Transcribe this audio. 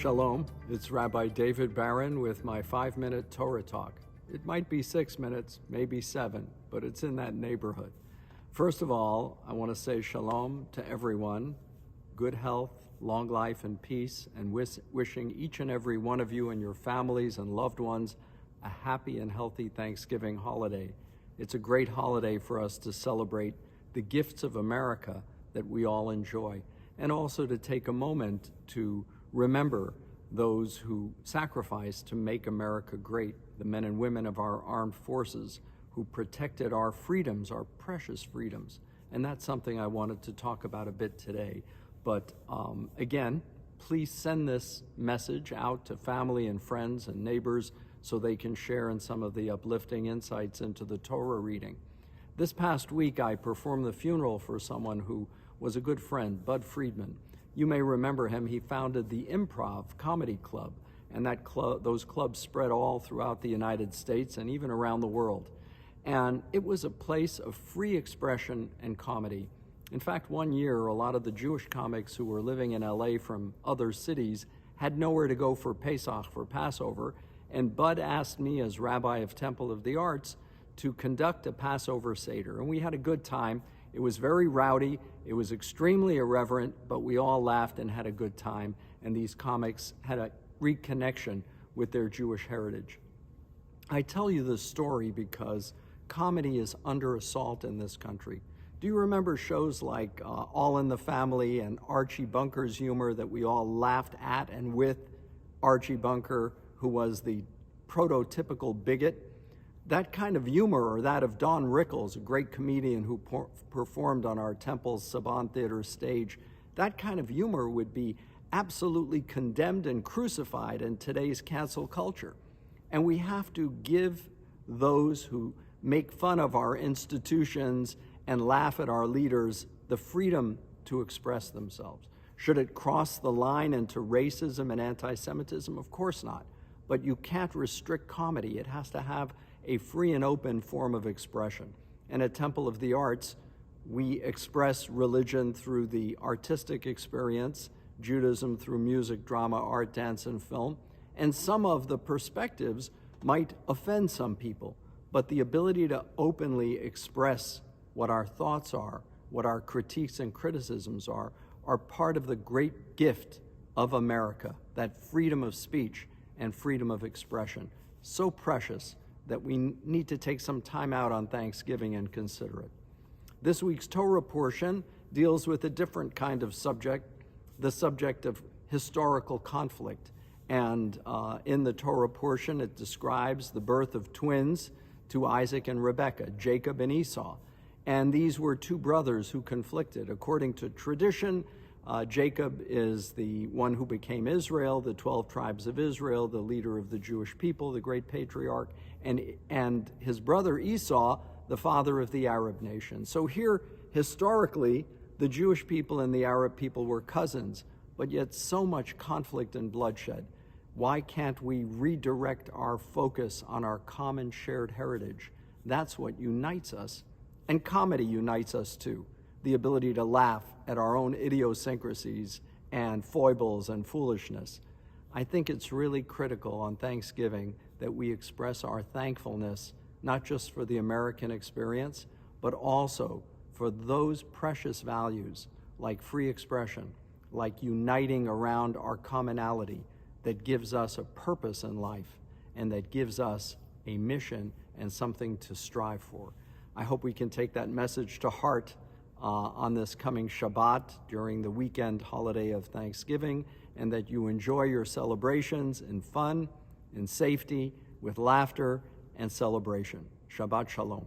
Shalom, it's Rabbi David Barron with my 5-minute Torah talk. It might be 6 minutes, maybe 7, but it's in that neighborhood. First of all, I want to say shalom to everyone, good health, long life, and peace, and wishing each and every one of you and your families and loved ones a happy and healthy Thanksgiving holiday. It's a great holiday for us to celebrate the gifts of America that we all enjoy, and also to take a moment to remember those who sacrificed to make America great, the men and women of our armed forces who protected our freedoms, our precious freedoms. And that's something I wanted to talk about a bit today. But again, please send this message out to family and friends and neighbors so they can share in some of the uplifting insights into the Torah reading. This past week, I performed the funeral for someone who was a good friend, Bud Friedman. You may remember him. He founded the Improv Comedy Club, and those clubs spread all throughout the United States and even around the world. And it was a place of free expression and comedy. In fact, one year, a lot of the Jewish comics who were living in LA from other cities had nowhere to go for Pesach, for Passover, and Bud asked me as Rabbi of Temple of the Arts to conduct a Passover Seder, and we had a good time. It was very rowdy, it was extremely irreverent, but we all laughed and had a good time, and these comics had a reconnection with their Jewish heritage. I tell you this story because comedy is under assault in this country. Do you remember shows like All in the Family and Archie Bunker's humor that we all laughed at and with Archie Bunker, who was the prototypical bigot? That kind of humor, or that of Don Rickles, a great comedian who performed on our Temple's Saban Theater stage, that kind of humor would be absolutely condemned and crucified in today's cancel culture. And we have to give those who make fun of our institutions and laugh at our leaders the freedom to express themselves. Should it cross the line into racism and anti-Semitism? Of course not. But you can't restrict comedy. It has to have a free and open form of expression. And at Temple of the Arts, we express religion through the artistic experience, Judaism through music, drama, art, dance, and film. And some of the perspectives might offend some people, but the ability to openly express what our thoughts are, what our critiques and criticisms are part of the great gift of America, that freedom of speech and freedom of expression. So precious that we need to take some time out on Thanksgiving and consider it. This week's Torah portion deals with a different kind of subject, the subject of historical conflict. And in the Torah portion, it describes the birth of twins to Isaac and Rebekah, Jacob and Esau. And these were two brothers who conflicted. According to tradition, Jacob is the one who became Israel, the 12 tribes of Israel, the leader of the Jewish people, the great patriarch, and his brother Esau, the father of the Arab nation. So here, historically, the Jewish people and the Arab people were cousins, but yet so much conflict and bloodshed. Why can't we redirect our focus on our common shared heritage? That's what unites us. And comedy unites us too. The ability to laugh at our own idiosyncrasies and foibles and foolishness. I think it's really critical on Thanksgiving that we express our thankfulness, not just for the American experience, but also for those precious values like free expression, like uniting around our commonality that gives us a purpose in life and that gives us a mission and something to strive for. I hope we can take that message to heart on this coming Shabbat during the weekend holiday of Thanksgiving, and that you enjoy your celebrations in fun, in safety, with laughter and celebration. Shabbat Shalom.